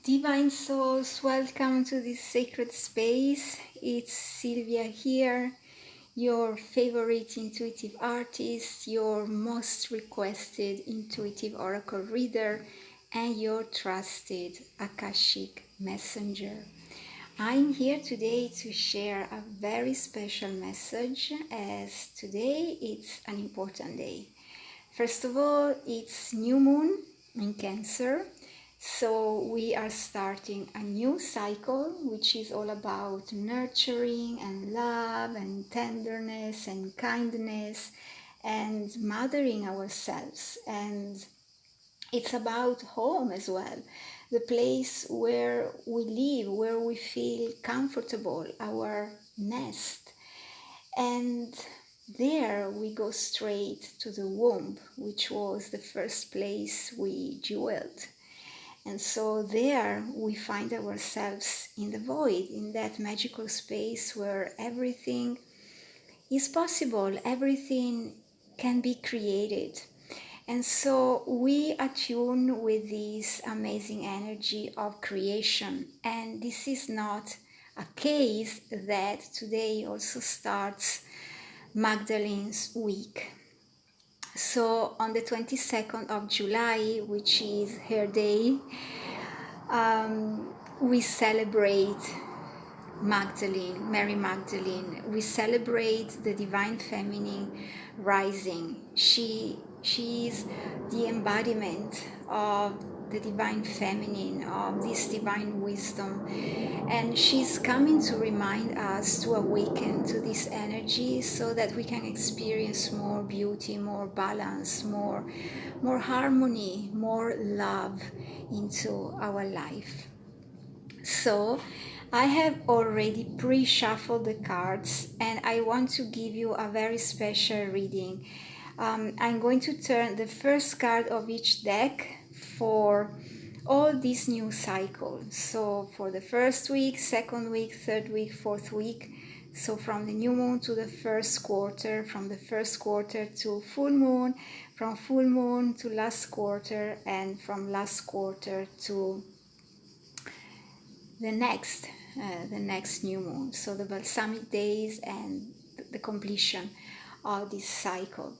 Divine souls, welcome to this sacred space. It's Silvia here, your favorite intuitive artist, your most requested intuitive oracle reader, and your trusted Akashic messenger. I'm here today to share a very special message, as today it's an important day. First of all, it's new moon in Cancer. So we are starting a new cycle, which is all about nurturing and love and tenderness and kindness and mothering ourselves. And it's about home as well, the place where we live, where we feel comfortable, our nest. And there we go straight to the womb, which was the first place we jeweled. And so there we find ourselves in the void, in that magical space where everything is possible, everything can be created. And so we attune with this amazing energy of creation. And this is not a case that today also starts Magdalene's week. So on the 22nd of July, which is her day, we celebrate Magdalene, Mary Magdalene. We celebrate the divine feminine rising. She is the embodiment of the divine feminine, of this divine wisdom, and she's coming to remind us to awaken to this energy so that we can experience more beauty, more balance, more harmony, more love into our life. So I have already pre-shuffled the cards, and I want to give you a very special reading. I'm going to turn the first card of each deck for all this new cycle. So for the first week, second week, third week, fourth week. So from the new moon to the first quarter, from the first quarter to full moon, from full moon to last quarter, and from last quarter to the next new moon. So the balsamic days and the completion of this cycle.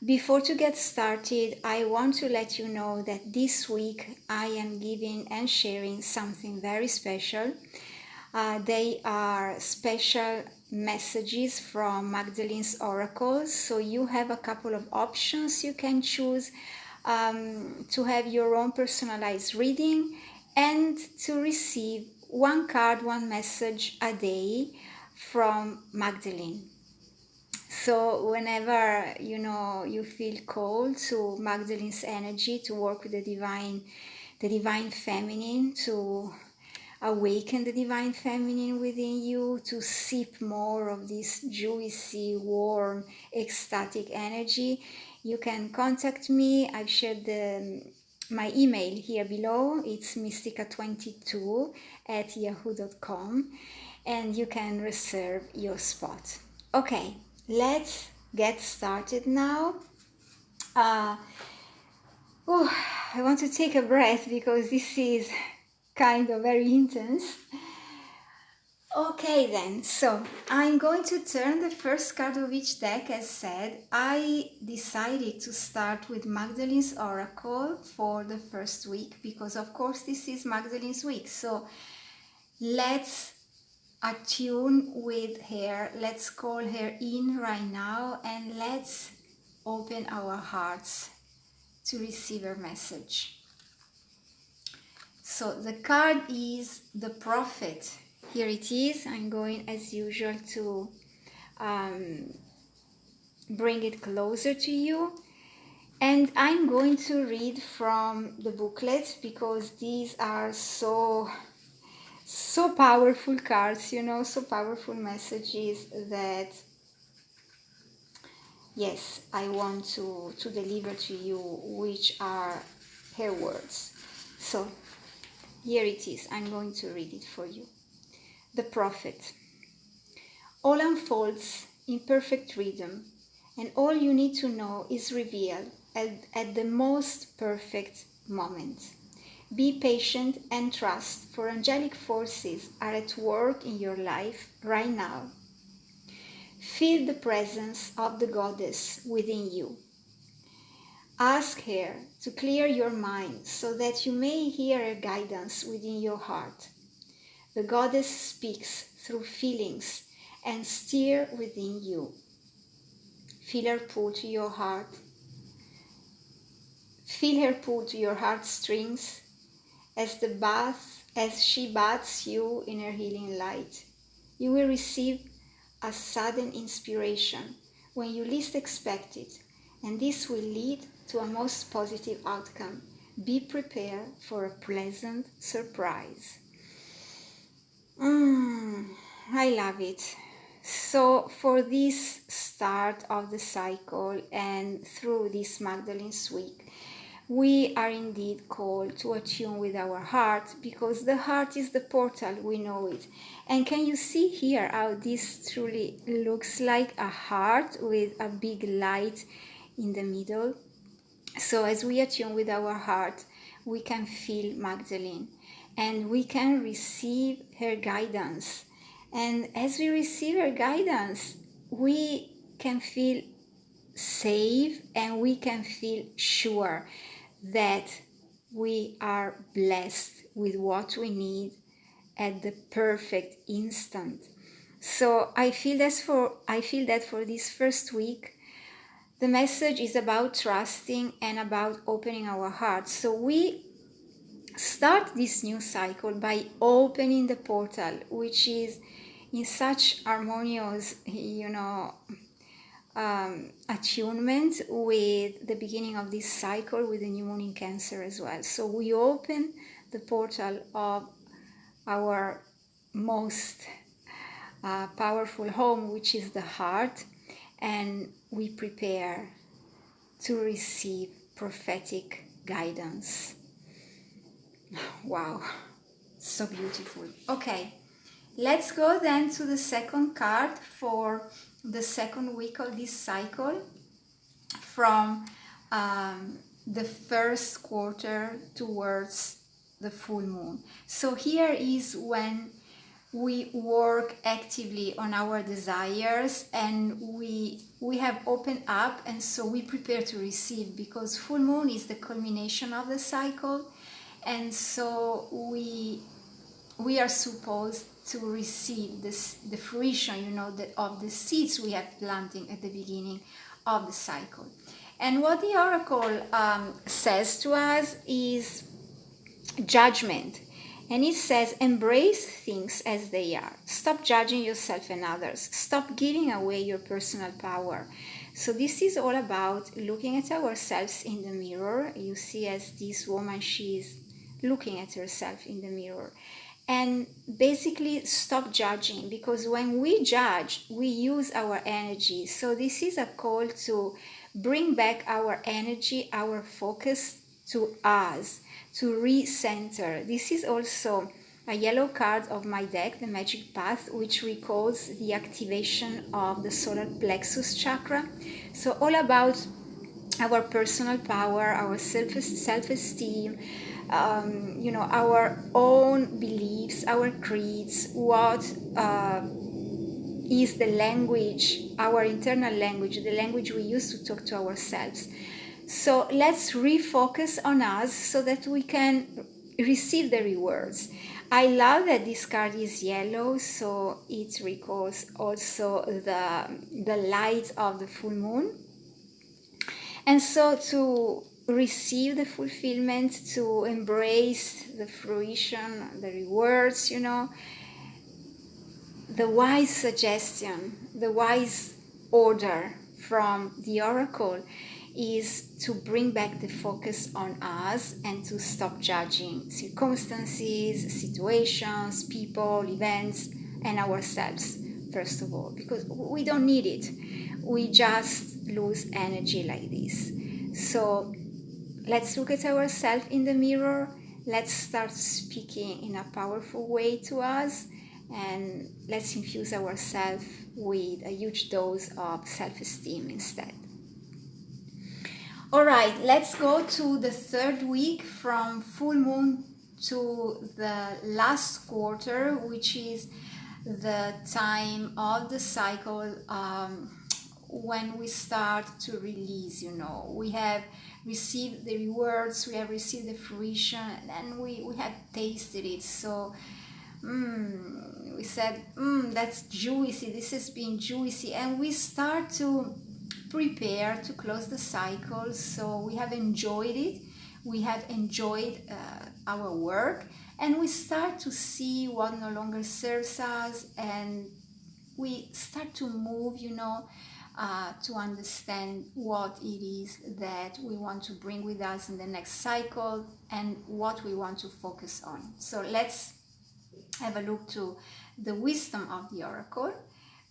Before to get started, I want to let you know that this week I am giving and sharing something very special. They are special messages from Magdalena's Oracle. So you have a couple of options you can choose to have your own personalized reading and to receive one card, one message a day from Magdalene. So whenever you feel called to Magdalene's energy, to work with the divine feminine, to awaken the divine feminine within you, to sip more of this juicy, warm, ecstatic energy, you can contact me. I've shared my email here below. It's mystica22@yahoo.com, and you can reserve your spot. Okay, let's get started now. I want to take a breath because this is kind of very intense. Okay then, so I'm going to turn the first card of each deck. As said, I decided to start with Magdalene's Oracle for the first week because of course this is Magdalene's week. So let's attune with her, let's call her in right now, and let's open our hearts to receive her message. So the card is the Prophet. Here it is. I'm going as usual to bring it closer to you, and I'm going to read from the booklet because these are so powerful cards, so powerful messages that yes, I want to deliver to you, which are her words. So here it is. I'm going to read it for you. The Prophet. All unfolds in perfect rhythm, and all you need to know is revealed at the most perfect moment. Be patient and trust, for angelic forces are at work in your life right now. Feel the presence of the goddess within you. Ask her to clear your mind so that you may hear her guidance within your heart. The goddess speaks through feelings and steers within you. Feel her pull to your heart. Feel her pull to your heartstrings as she bathes you in her healing light. You will receive a sudden inspiration when you least expect it, and this will lead to a most positive outcome. Be prepared for a pleasant surprise. I love it. So for this start of the cycle and through this Magdalene's week, we are indeed called to attune with our heart, because the heart is the portal, we know it. And can you see here how this truly looks like a heart with a big light in the middle? So as we attune with our heart, we can feel Magdalene and we can receive her guidance. And as we receive her guidance, we can feel safe and we can feel sure that we are blessed with what we need at the perfect instant. So I feel that for this first week, the message is about trusting and about opening our hearts. So we start this new cycle by opening the portal, which is in such harmonious, attunement with the beginning of this cycle with the new moon in Cancer as well. So we open the portal of our most powerful home, which is the heart, and we prepare to receive prophetic guidance. Wow, so beautiful. Okay, let's go then to the second card for the second week of this cycle, from the first quarter towards the full moon. So here is when we work actively on our desires and we have opened up, and so we prepare to receive, because full moon is the culmination of the cycle, and so we are supposed to receive the fruition, of the seeds we have planted at the beginning of the cycle. And what the oracle says to us is judgment. And it says, embrace things as they are. Stop judging yourself and others. Stop giving away your personal power. So this is all about looking at ourselves in the mirror. You see, as this woman, she is looking at herself in the mirror. And basically stop judging, because when we judge, we use our energy. So this is a call to bring back our energy, our focus to us, to recenter. This is also a yellow card of my deck, the Magic Path, which recalls the activation of the solar plexus chakra. So all about our personal power, our self-esteem, our own beliefs, our creeds, what is the language, our internal language, the language we use to talk to ourselves. So let's refocus on us so that we can receive the rewards. I love that this card is yellow, so it recalls also the light of the full moon. And so to receive the fulfillment, to embrace the fruition, the rewards, the wise suggestion, the wise order from the oracle is to bring back the focus on us and to stop judging circumstances, situations, people, events, and ourselves, first of all, because we don't need it. We just lose energy like this. So let's look at ourselves in the mirror. Let's start speaking in a powerful way to us, and let's infuse ourselves with a huge dose of self-esteem instead. All right, let's go to the third week from full moon to the last quarter, which is the time of the cycle when we start to release. We have received the rewards, we have received the fruition, and we have tasted it. So we said, that's juicy, this has been juicy, and we start to prepare to close the cycle. So we have enjoyed it, we have enjoyed our work, and we start to see what no longer serves us, and we start to move, to understand what it is that we want to bring with us in the next cycle and what we want to focus on. So let's have a look to the wisdom of the oracle.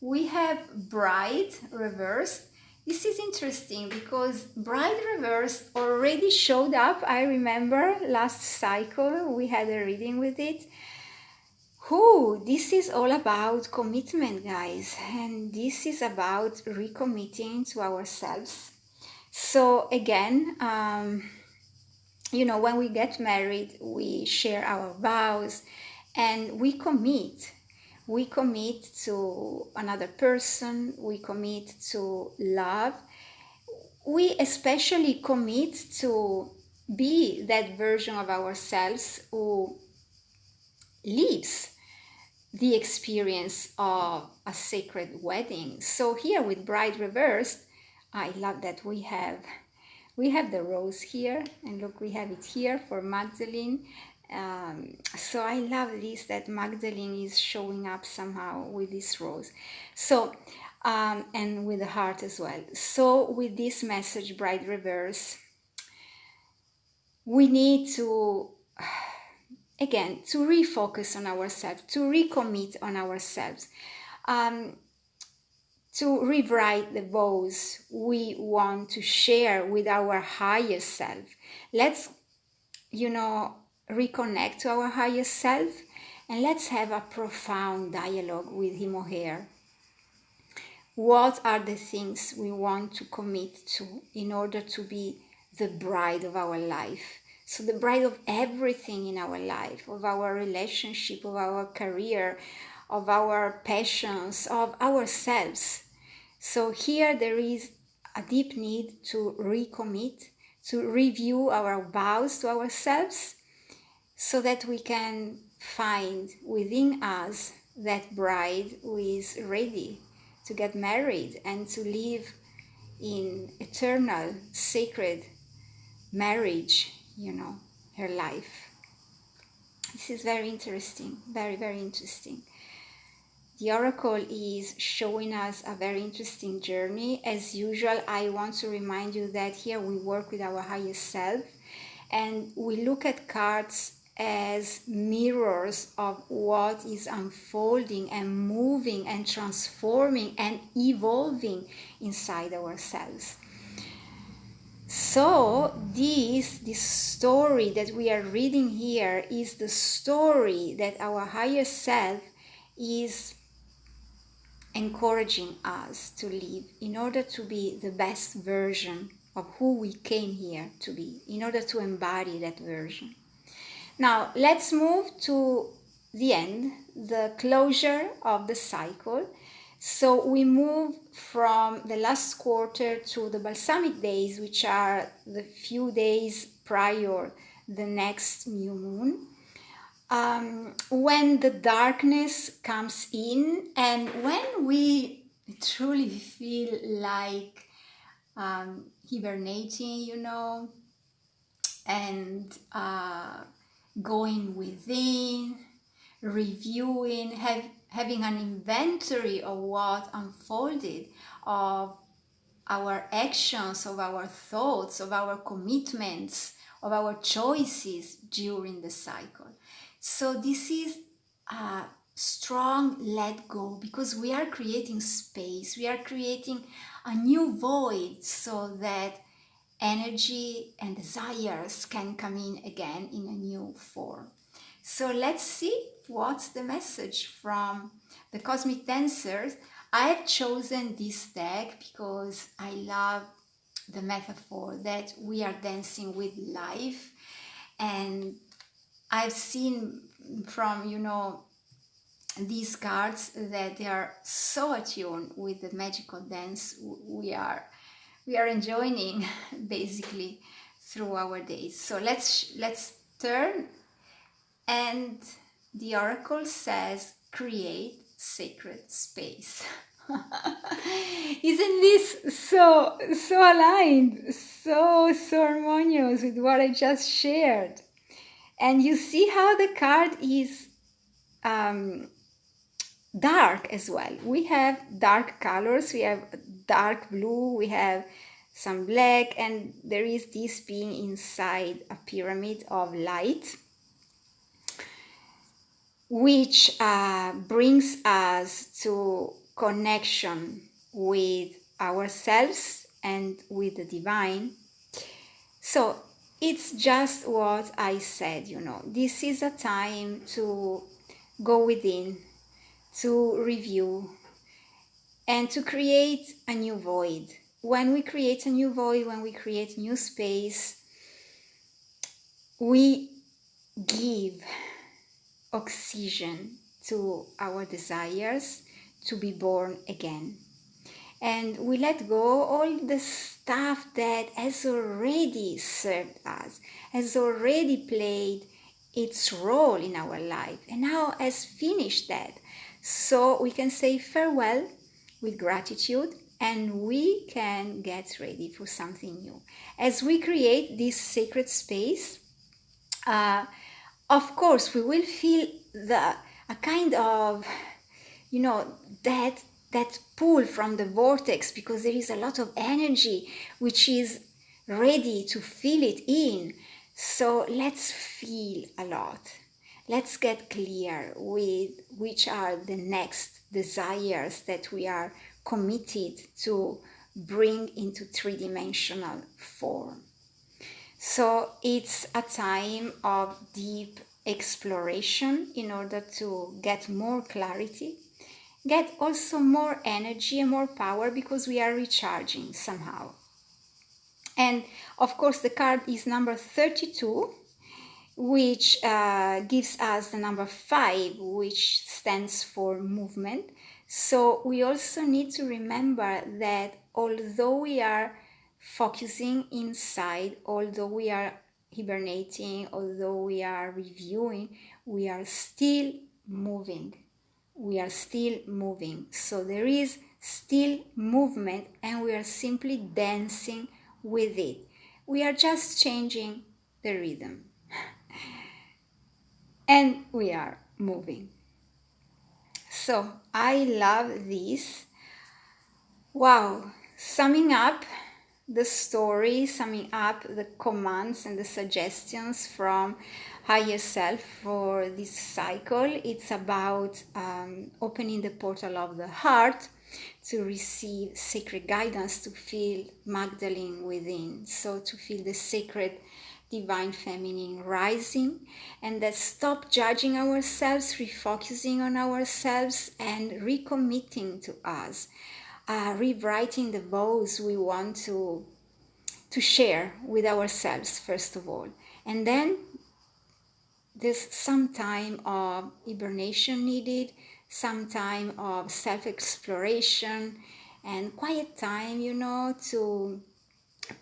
We have bride reversed. This is interesting because bride reversed already showed up. I remember last cycle we had a reading with it. This is all about commitment, guys, and this is about recommitting to ourselves. So again, when we get married, we share our vows and we commit. We commit to another person, we commit to love. We especially commit to be that version of ourselves who lives the experience of a sacred wedding. So here with bride reversed, I love that we have the rose here, and look, we have it here for Magdalene. So I love this, that Magdalene is showing up somehow with this rose. So and with the heart as well. So with this message, bride reverse, we need to again to refocus on ourselves, to recommit on ourselves, to rewrite the vows we want to share with our higher self. Let's reconnect to our higher self, and let's have a profound dialogue with him or her. What are the things we want to commit to in order to be the bride of our life? So the bride of everything in our life, of our relationship, of our career, of our passions, of ourselves. So here there is a deep need to recommit, to review our vows to ourselves, so that we can find within us that bride who is ready to get married and to live in eternal, sacred marriage, her life. This is very interesting, very, very interesting. The oracle is showing us a very interesting journey. As usual, I want to remind you that here we work with our highest self, and we look at cards as mirrors of what is unfolding and moving and transforming and evolving inside ourselves. So this story that we are reading here is the story that our higher self is encouraging us to live in order to be the best version of who we came here to be, in order to embody that version. Now let's move to the end, the closure of the cycle. So we move from the last quarter to the balsamic days, which are the few days prior the next new moon, when the darkness comes in and when we truly feel like hibernating, and going within, reviewing, having an inventory of what unfolded, of our actions, of our thoughts, of our commitments, of our choices during the cycle. So this is a strong let go, because we are creating space, we are creating a new void so that energy and desires can come in again in a new form. So let's see what's the message from the cosmic dancers. I have chosen this deck because I love the metaphor that we are dancing with life. And I've seen from, you know, these cards that they are so attuned with the magical dance we are enjoying basically through our days. So let's turn, and the oracle says, create sacred space. Isn't this so aligned, so harmonious with what I just shared? And you see how the card is dark as well. We have dark colors, we have dark blue, we have some black, and there is this being inside a pyramid of light, which brings us to connection with ourselves and with the divine. So it's just what I said, you know, this is a time to go within, to review, and to create a new void. When we create a new void, when we create new space, we give oxygen to our desires to be born again. And we let go all the stuff that has already served us, has already played its role in our life, and now has finished that. So we can say farewell with gratitude, and we can get ready for something new. As we create this sacred space, of course, we will feel a kind of, you know, that pull from the vortex, because there is a lot of energy which is ready to fill it in. So let's feel a lot. Let's get clear with which are the next desires that we are committed to bring into three-dimensional form. So it's a time of deep exploration in order to get more clarity, get also more energy and more power, because we are recharging somehow. And of course the card is number 32, which gives us the number 5, which stands for movement. So we also need to remember that although we are focusing inside, although we are hibernating, although we are reviewing, we are still moving. We are still moving. So there is still movement, and we are simply dancing with it. We are just changing the rhythm. And we are moving. So I love this. Wow. Summing up the story, summing up the commands and the suggestions from higher self for this cycle, it's about opening the portal of the heart to receive sacred guidance, to feel Magdalene within, so to feel the sacred divine feminine rising, and that stop judging ourselves, refocusing on ourselves, and recommitting to us, rewriting the vows we want to share with ourselves first of all. And then there's some time of hibernation needed, some time of self-exploration and quiet time, you know, to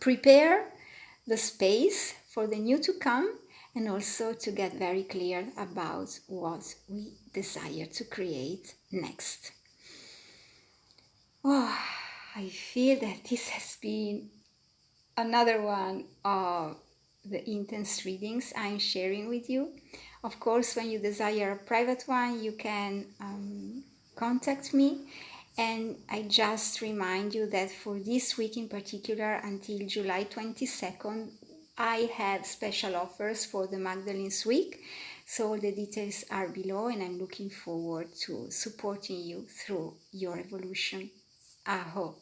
prepare the space for the new to come, and also to get very clear about what we desire to create next. Oh, I feel that this has been another one of the intense readings I'm sharing with you. Of course, when you desire a private one, you can contact me. And I just remind you that for this week in particular, until July 22nd, I have special offers for the Magdalene's week. So all the details are below, and I'm looking forward to supporting you through your evolution. Aho.